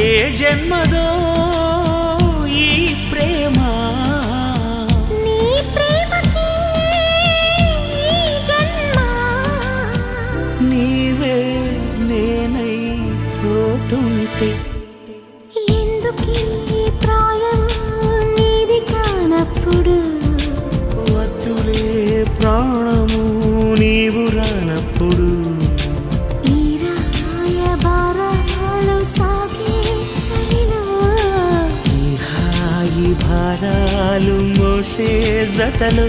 ఏ జన్మదో ఈ ప్రేమ నీ ప్రేమకి ఈ జన్మ నీవే నేనై పోతుంటే ఎందుకీ ప్రాయం నీది కానప్పుడు వద్దులే ప్రాణము నీవు రానప్పుడు ఈ రాయబారాలు సాగే చలిలో ఈ హాయి భారాలు మోసే జతలు